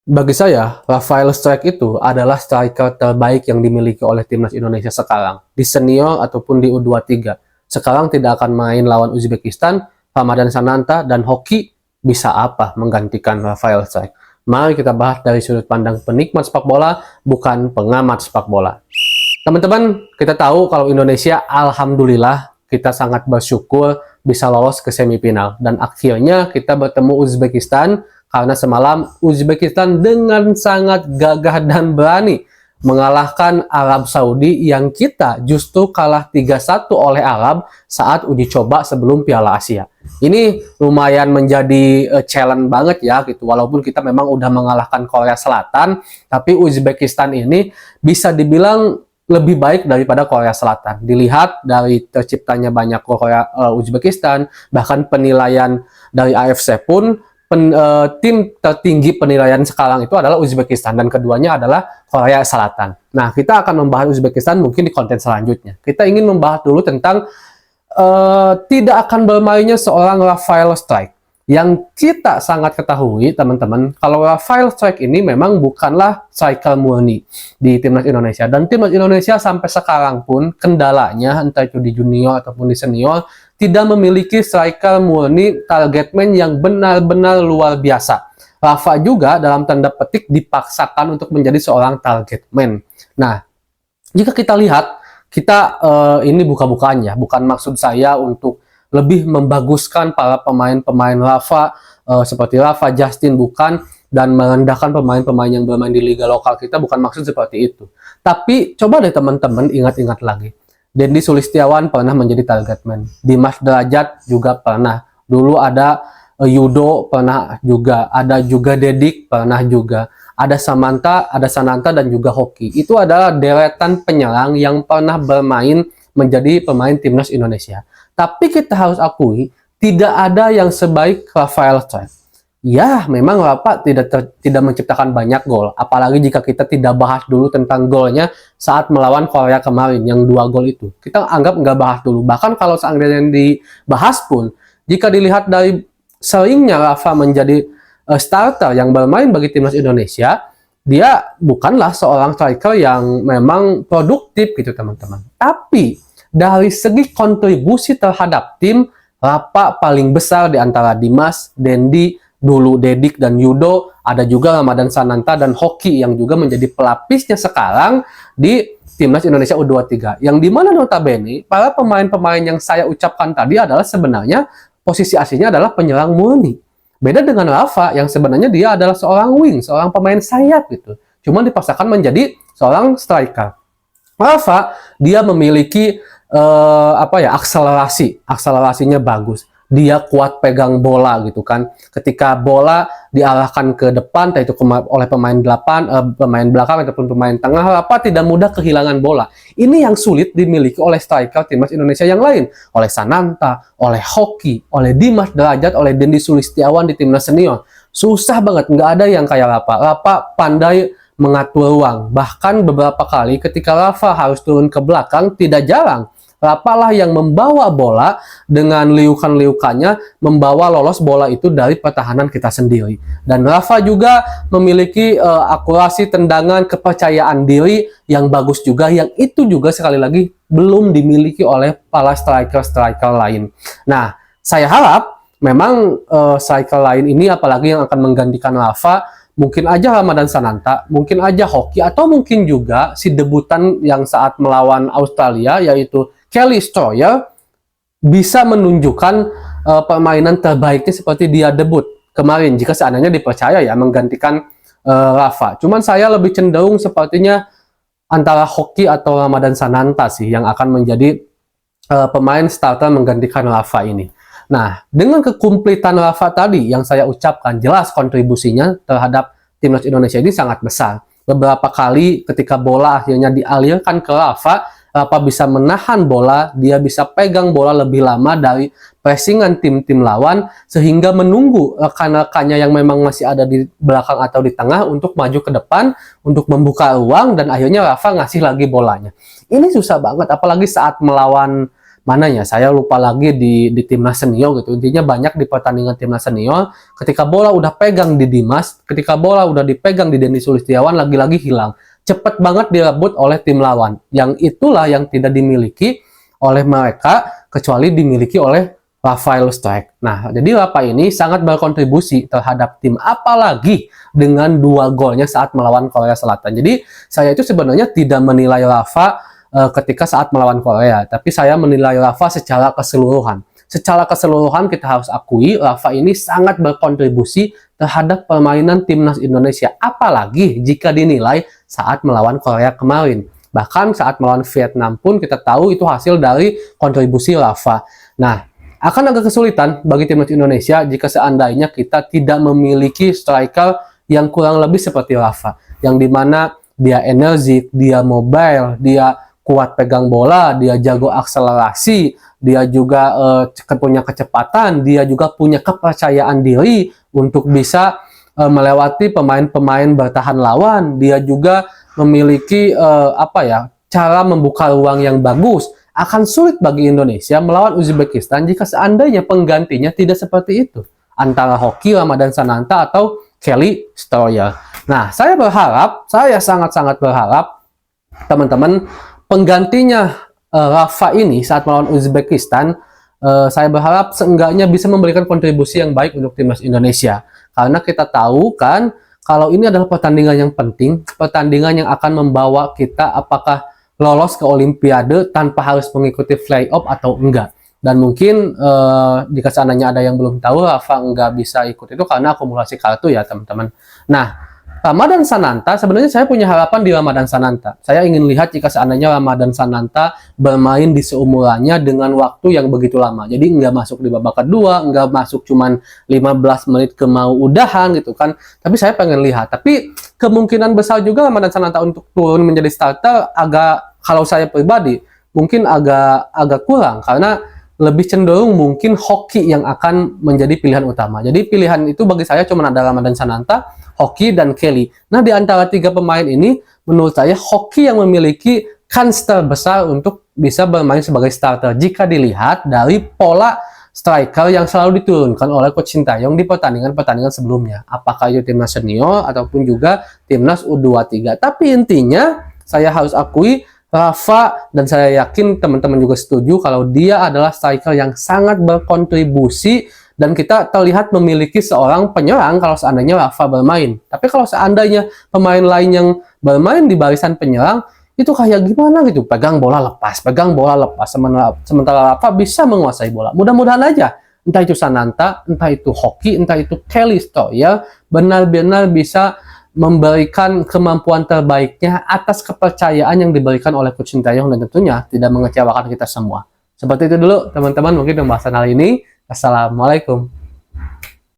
Bagi saya, Rafael Strijk itu adalah striker terbaik yang dimiliki oleh timnas Indonesia sekarang, di senior ataupun di U23. Sekarang tidak akan main lawan Uzbekistan, Ramadan Sananta, dan Hoki bisa apa menggantikan Rafael Strijk? Mari kita bahas dari sudut pandang penikmat sepak bola, bukan pengamat sepak bola. Teman-teman, kita tahu kalau Indonesia, alhamdulillah, kita sangat bersyukur bisa lolos ke semifinal. Dan akhirnya kita bertemu Uzbekistan, karena semalam Uzbekistan dengan sangat gagah dan berani mengalahkan Arab Saudi yang kita justru kalah 3-1 oleh Arab saat uji coba sebelum Piala Asia. Ini lumayan menjadi challenge banget ya gitu. Walaupun kita memang udah mengalahkan Korea Selatan, tapi Uzbekistan ini bisa dibilang lebih baik daripada Korea Selatan. Dilihat dari terciptanya banyak Uzbekistan, bahkan penilaian dari AFC pun tim tertinggi penilaian sekarang itu adalah Uzbekistan dan keduanya adalah Korea Selatan. Nah, kita akan membahas Uzbekistan mungkin di konten selanjutnya. Kita ingin membahas dulu tentang tidak akan bermainnya seorang Rafael Strijk. Yang kita sangat ketahui, teman-teman, kalau Rafael Strijk ini memang bukanlah striker murni di timnas Indonesia. Dan timnas Indonesia sampai sekarang pun kendalanya, entah itu di junior ataupun di senior, tidak memiliki striker murni target man yang benar-benar luar biasa. Rafa juga dalam tanda petik dipaksakan untuk menjadi seorang target man. Nah, jika kita lihat, kita ini buka-bukaan ya, bukan maksud saya untuk lebih membaguskan para pemain-pemain Rafa seperti Rafa, Justin, bukan, dan merendahkan pemain-pemain yang bermain di liga lokal kita, bukan maksud seperti itu. Tapi coba deh teman-teman ingat-ingat lagi. Dendi Sulistiawan pernah menjadi target man. Dimas Derajat juga pernah. Dulu ada Yudo pernah juga. Ada juga Dedik pernah juga. Ada Samanta, ada Sananta, dan juga Hoki. Itu adalah deretan penyerang yang pernah bermain menjadi pemain timnas Indonesia. Tapi kita harus akui, tidak ada yang sebaik Rafael Strijk. Ya, memang Rafa tidak menciptakan banyak gol. Apalagi jika kita tidak bahas dulu tentang golnya saat melawan Korea kemarin, yang 2 gol itu. Kita anggap nggak bahas dulu. Bahkan kalau seandainya dibahas pun, jika dilihat dari seringnya Rafa menjadi starter yang bermain bagi timnas Indonesia, dia bukanlah seorang striker yang memang produktif gitu teman-teman. Tapi dari segi kontribusi terhadap tim, Rafa paling besar di antara Dimas, Dendi, dulu Dedik, dan Yudo. Ada juga Ramadan Sananta dan Hoki yang juga menjadi pelapisnya sekarang di timnas Indonesia U23. Yang dimana notabene para pemain-pemain yang saya ucapkan tadi adalah sebenarnya posisi aslinya adalah penyerang murni. Beda dengan Rafa yang sebenarnya dia adalah seorang wing, seorang pemain sayap gitu. Cuma dipaksakan menjadi seorang striker. Rafa dia memiliki akselerasinya bagus. Dia kuat pegang bola gitu kan. Ketika bola diarahkan ke depan, entah itu oleh pemain pemain belakang ataupun pemain tengah, Rafa tidak mudah kehilangan bola. Ini yang sulit dimiliki oleh striker timnas Indonesia yang lain, oleh Sananta, oleh Hoki, oleh Dimas Derajat, oleh Dendi Sulistiawan di timnas senior. Susah banget, nggak ada yang kayak Rafa. Rafa pandai mengatur ruang. Bahkan beberapa kali ketika Rafa harus turun ke belakang, tidak jarang Rafa lah yang membawa bola dengan liukan-liukannya, membawa lolos bola itu dari pertahanan kita sendiri. Dan Rafa juga memiliki akurasi tendangan, kepercayaan diri yang bagus juga, yang itu juga sekali lagi belum dimiliki oleh para striker-striker lain. Nah, saya harap memang striker lain ini, apalagi yang akan menggantikan Rafa, mungkin aja Ramadan Sananta, mungkin aja Hoki, atau mungkin juga si debutan yang saat melawan Australia, yaitu Kelly Stroyer, bisa menunjukkan permainan terbaiknya seperti dia debut kemarin, jika seandainya dipercaya ya menggantikan Rafa. Cuman saya lebih cenderung sepertinya antara Hoki atau Ramadan Sananta sih yang akan menjadi pemain starter menggantikan Rafa ini. Nah, dengan kekumplitan Rafa tadi yang saya ucapkan, jelas kontribusinya terhadap timnas Indonesia ini sangat besar. Beberapa kali ketika bola akhirnya dialirkan ke Rafa bisa menahan bola, dia bisa pegang bola lebih lama dari pressingan tim-tim lawan, sehingga menunggu rekan-rekannya yang memang masih ada di belakang atau di tengah untuk maju ke depan, untuk membuka ruang, dan akhirnya Rafa ngasih lagi bolanya. Ini susah banget, apalagi saat melawan mananya saya lupa lagi di timnas senior gitu. Intinya banyak di pertandingan timnas senior ketika bola udah pegang di Dimas, ketika bola udah dipegang di Denny Sulistiawan, lagi-lagi hilang. Cepet banget direbut oleh tim lawan. Yang itulah yang tidak dimiliki oleh mereka kecuali dimiliki oleh Rafael Struijk. Nah, jadi Rafa ini sangat berkontribusi terhadap tim, apalagi dengan 2 golnya saat melawan Korea Selatan. Jadi, saya itu sebenarnya tidak menilai Rafa ketika saat melawan Korea, tapi saya menilai Rafa secara keseluruhan. Secara keseluruhan kita harus akui Rafa ini sangat berkontribusi terhadap permainan timnas Indonesia, apalagi jika dinilai saat melawan Korea kemarin. Bahkan saat melawan Vietnam pun kita tahu itu hasil dari kontribusi Rafa. Nah, akan agak kesulitan bagi timnas Indonesia jika seandainya kita tidak memiliki striker yang kurang lebih seperti Rafa, yang dimana dia energik, dia mobile, dia kuat pegang bola, dia jago akselerasi, dia juga punya kecepatan, dia juga punya kepercayaan diri untuk bisa melewati pemain-pemain bertahan lawan, dia juga memiliki cara membuka ruang yang bagus. Akan sulit bagi Indonesia melawan Uzbekistan jika seandainya penggantinya tidak seperti itu, antara Hoki Ramadan Sananta atau Kelly Stoyer. Nah, saya sangat-sangat berharap teman-teman penggantinya Rafa ini saat melawan Uzbekistan, saya berharap seenggaknya bisa memberikan kontribusi yang baik untuk timnas Indonesia. Karena kita tahu kan, kalau ini adalah pertandingan yang penting, pertandingan yang akan membawa kita apakah lolos ke Olimpiade tanpa harus mengikuti playoff atau enggak. Dan mungkin jika seandainya ada yang belum tahu, Rafa enggak bisa ikut itu karena akumulasi kartu ya teman-teman. Nah, Ramadan Sananta, sebenarnya saya punya harapan di Ramadan Sananta. Saya ingin lihat jika seandainya Ramadan Sananta bermain di seumurannya dengan waktu yang begitu lama. Jadi nggak masuk di babak kedua, nggak masuk cuman 15 menit ke mau udahan gitu kan. Tapi saya pengen lihat. Tapi kemungkinan besar juga Ramadan Sananta untuk turun menjadi starter kalau saya pribadi mungkin agak kurang karena lebih cenderung mungkin Hoki yang akan menjadi pilihan utama. Jadi pilihan itu bagi saya cuma ada Ramadan Sananta, Hoki, dan Kelly. Nah, di antara 3 pemain ini, menurut saya Hoki yang memiliki kans terbesar untuk bisa bermain sebagai starter jika dilihat dari pola striker yang selalu diturunkan oleh Coach Sintayong di pertandingan-pertandingan sebelumnya. Apakah itu timnas senior ataupun juga timnas U23. Tapi intinya, saya harus akui Rafa, dan saya yakin teman-teman juga setuju kalau dia adalah striker yang sangat berkontribusi dan kita terlihat memiliki seorang penyerang kalau seandainya Rafa bermain. Tapi kalau seandainya pemain lain yang bermain di barisan penyerang, itu kayak gimana gitu, pegang bola lepas. Sementara Rafa bisa menguasai bola. Mudah-mudahan aja, entah itu Sananta, entah itu Hoki, entah itu Kelly Stoyer, benar-benar bisa memberikan kemampuan terbaiknya atas kepercayaan yang diberikan oleh Coach Sintayong dan tentunya tidak mengecewakan kita semua. Seperti itu dulu teman-teman mungkin pembahasan kali ini. Assalamualaikum.